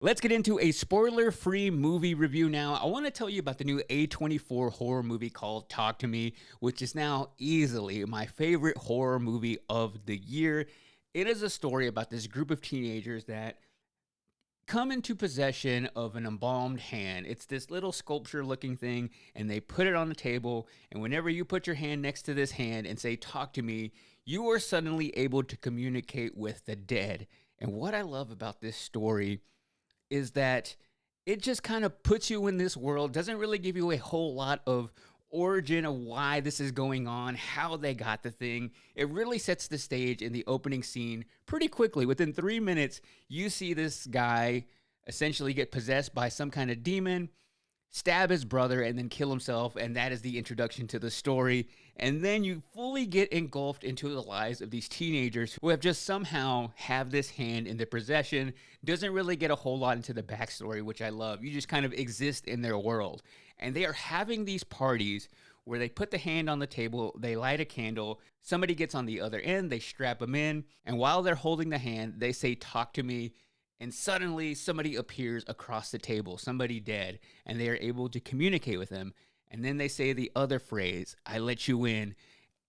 Let's get into a spoiler-free movie review now. I want to tell you about the new A24 horror movie called Talk to Me, which is now easily my favorite horror movie of the year. It is a story about this group of teenagers that come into possession of an embalmed hand. It's this little sculpture looking thing, and they put it on the table. And whenever you put your hand next to this hand and say, "Talk to me," you are suddenly able to communicate with the dead. And what I love about this story is that it just kind of puts you in this world, doesn't really give you a whole lot of origin of why this is going on, how they got the thing. It really sets the stage in the opening scene pretty quickly. Within 3 minutes, you see this guy essentially get possessed by some kind of demon, stab his brother, and then kill himself. And that is the introduction to the story. And then you fully get engulfed into the lives of these teenagers who have just somehow have this hand in their possession. Doesn't really get a whole lot into the backstory, which I love. You just kind of exist in their world. And they are having these parties where they put the hand on the table, they light a candle, somebody gets on the other end, they strap them in, and while they're holding the hand, they say, "Talk to me." And suddenly somebody appears across the table, somebody dead, and they are able to communicate with them. And then they say the other phrase, "I let you in."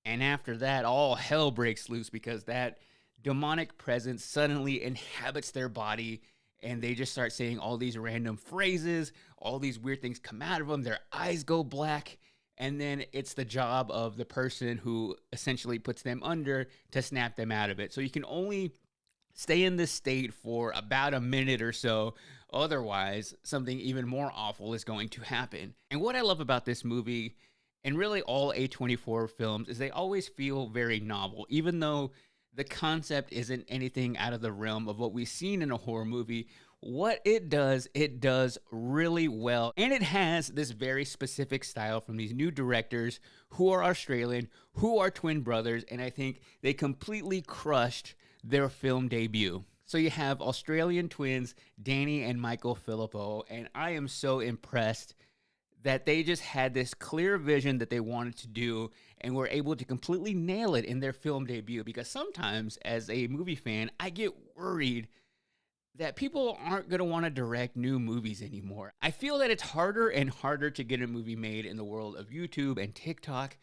And after that, all hell breaks loose because that demonic presence suddenly inhabits their body. And they just start saying all these random phrases, all these weird things come out of them. Their eyes go black. And then it's the job of the person who essentially puts them under to snap them out of it. So you can only stay in this state for about a minute or so. Otherwise, something even more awful is going to happen. And what I love about this movie, and really all A24 films, is they always feel very novel, even though the concept isn't anything out of the realm of what we've seen in a horror movie. What it does really well. And it has this very specific style from these new directors who are Australian, who are twin brothers, and I think they completely crushed their film debut. So you have Australian twins, Danny and Michael Filippo, and I am so impressed that they just had this clear vision that they wanted to do and were able to completely nail it in their film debut. Because sometimes, as a movie fan, I get worried that people aren't going to want to direct new movies anymore. I feel that it's harder and harder to get a movie made in the world of YouTube and TikTok,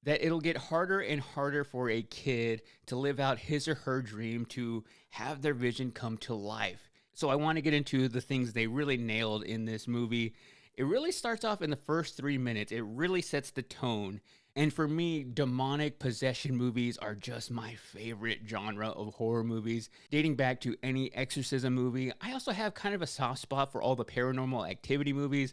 that it'll get harder and harder for a kid to live out his or her dream, to have their vision come to life. So I want to get into the things they really nailed in this movie. It really starts off in the first 3 minutes. It really sets the tone. And for me, demonic possession movies are just my favorite genre of horror movies, dating back to any exorcism movie. I also have kind of a soft spot for all the paranormal activity movies.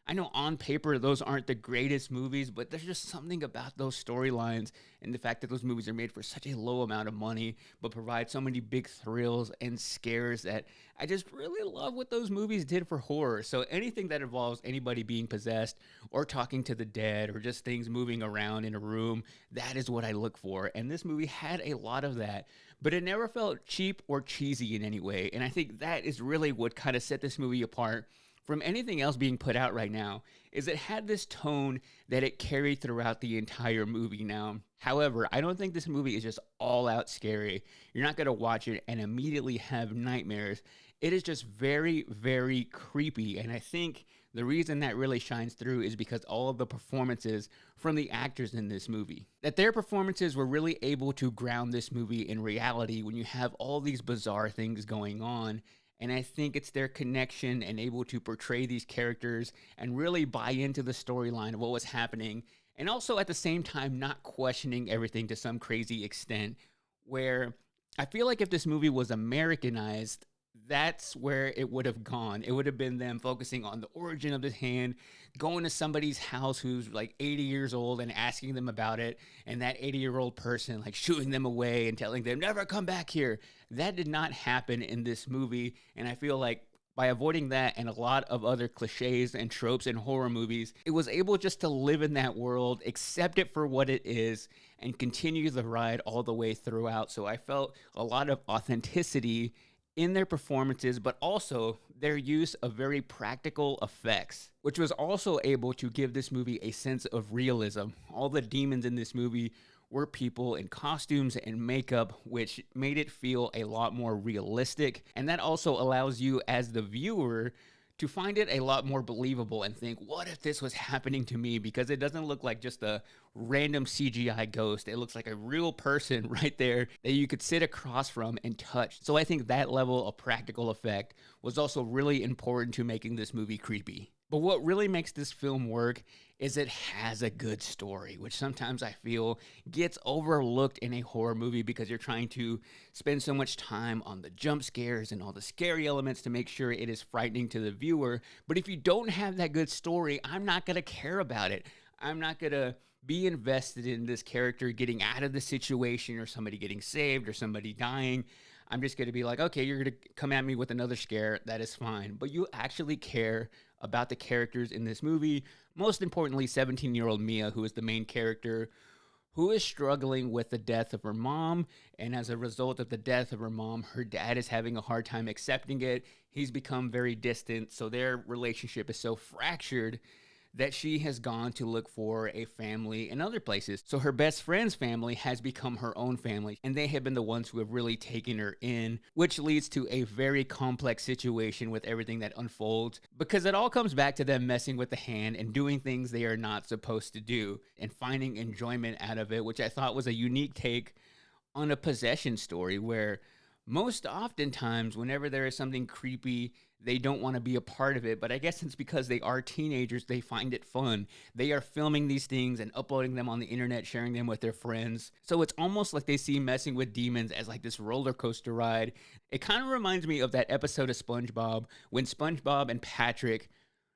I know on paper those aren't the greatest movies, but there's just something about those storylines and the fact that those movies are made for such a low amount of money, but provide so many big thrills and scares that I just really love what those movies did for horror. So anything that involves anybody being possessed or talking to the dead or just things moving around in a room, that is what I look for. And this movie had a lot of that, but it never felt cheap or cheesy in any way. And I think that is really what kind of set this movie apart from anything else being put out right now, is it had this tone that it carried throughout the entire movie. Now, however, I don't think this movie is just all out scary. You're not going to watch it and immediately have nightmares. It is just very, very creepy. And I think the reason that really shines through is because all of the performances from the actors in this movie, that their performances were really able to ground this movie in reality when you have all these bizarre things going on. And I think it's their connection and able to portray these characters and really buy into the storyline of what was happening. And also at the same time, not questioning everything to some crazy extent, where I feel like if this movie was Americanized, that's where it would have gone. It would have been them focusing on the origin of this hand, going to somebody's house who's like 80 years old and asking them about it, and that 80-year-old person like shooing them away and telling them, "Never come back here." That did not happen in this movie, and I feel like by avoiding that and a lot of other cliches and tropes in horror movies, it was able just to live in that world, accept it for what it is, and continue the ride all the way throughout. So I felt a lot of authenticity in their performances, but also their use of very practical effects, which was also able to give this movie a sense of realism. All the demons in this movie were people in costumes and makeup, which made it feel a lot more realistic. And that also allows you as the viewer to find it a lot more believable and think, what if this was happening to me? Because it doesn't look like just a random CGI ghost. It looks like a real person right there that you could sit across from and touch. So I think that level of practical effect was also really important to making this movie creepy. But what really makes this film work is it has a good story, which sometimes I feel gets overlooked in a horror movie because you're trying to spend so much time on the jump scares and all the scary elements to make sure it is frightening to the viewer. But if you don't have that good story, I'm not going to care about it. I'm not going to be invested in this character getting out of the situation or somebody getting saved or somebody dying. I'm just going to be like, okay, you're going to come at me with another scare. That is fine. But you actually care about the characters in this movie. Most importantly, 17-year-old Mia, who is the main character, who is struggling with the death of her mom. And as a result of the death of her mom, her dad is having a hard time accepting it. He's become very distant. So their relationship is so fractured that she has gone to look for a family in other places. So her best friend's family has become her own family, and they have been the ones who have really taken her in, which leads to a very complex situation with everything that unfolds, because it all comes back to them messing with the hand and doing things they are not supposed to do and finding enjoyment out of it, which I thought was a unique take on a possession story where most oftentimes whenever there is something creepy, they don't want to be a part of it. But I guess it's because they are teenagers, they find it fun. They are filming these things and uploading them on the internet, sharing them with their friends. So it's almost like they see messing with demons as like this roller coaster ride. It kind of reminds me of that episode of SpongeBob when SpongeBob and Patrick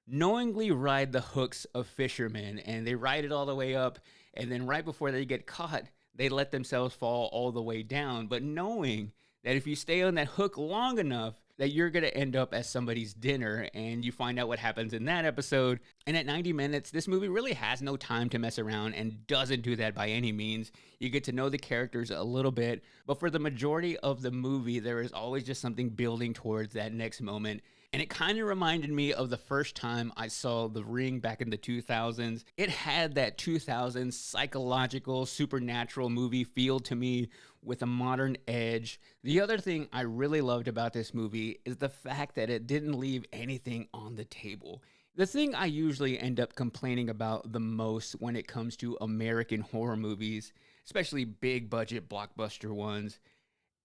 knowingly ride the hooks of fishermen, and they ride it all the way up, and then right before they get caught, they let themselves fall all the way down, but knowing that if you stay on that hook long enough, that you're going to end up as somebody's dinner, and you find out what happens in that episode. And at 90 minutes, this movie really has no time to mess around and doesn't do that by any means. You get to know the characters a little bit, but for the majority of the movie, there is always just something building towards that next moment. And it kind of reminded me of the first time I saw The Ring back in the 2000s. It had that 2000s psychological, supernatural movie feel to me with a modern edge. The other thing I really loved about this movie is the fact that it didn't leave anything on the table. The thing I usually end up complaining about the most when it comes to American horror movies, especially big budget blockbuster ones,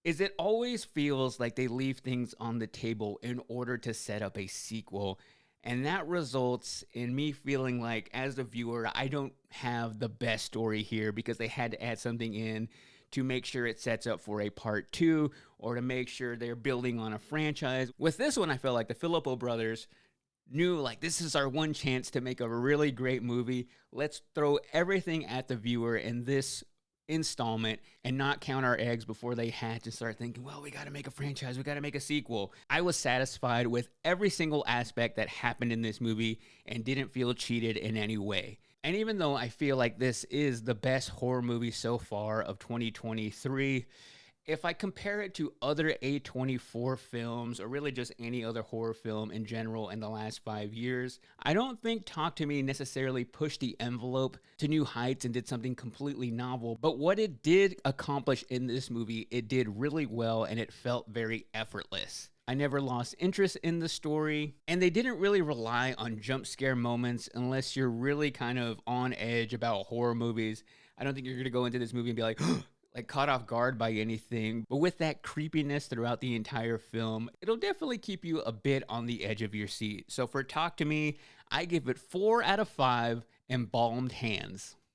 is it always feels like they leave things on the table in order to set up a sequel. And that results in me feeling like, as the viewer, I don't have the best story here because they had to add something in to make sure it sets up for a part two or to make sure they're building on a franchise. With this one, I felt like the Filippo brothers knew like this is our one chance to make a really great movie. Let's throw everything at the viewer in this installment and not count our eggs before they had to start thinking, well, we got to make a franchise, we got to make a sequel. I was satisfied with every single aspect that happened in this movie and didn't feel cheated in any way. And even though I feel like this is the best horror movie so far of 2023, if I compare it to other A24 films or really just any other horror film in general in the last 5 years, I don't think Talk to Me necessarily pushed the envelope to new heights and did something completely novel. But what it did accomplish in this movie, it did really well and it felt very effortless. I never lost interest in the story, and they didn't really rely on jump scare moments unless you're really kind of on edge about horror movies. I don't think you're going to go into this movie and be like caught off guard by anything, but with that creepiness throughout the entire film, it'll definitely keep you a bit on the edge of your seat. So for Talk to Me, I give it 4 out of 5 embalmed hands.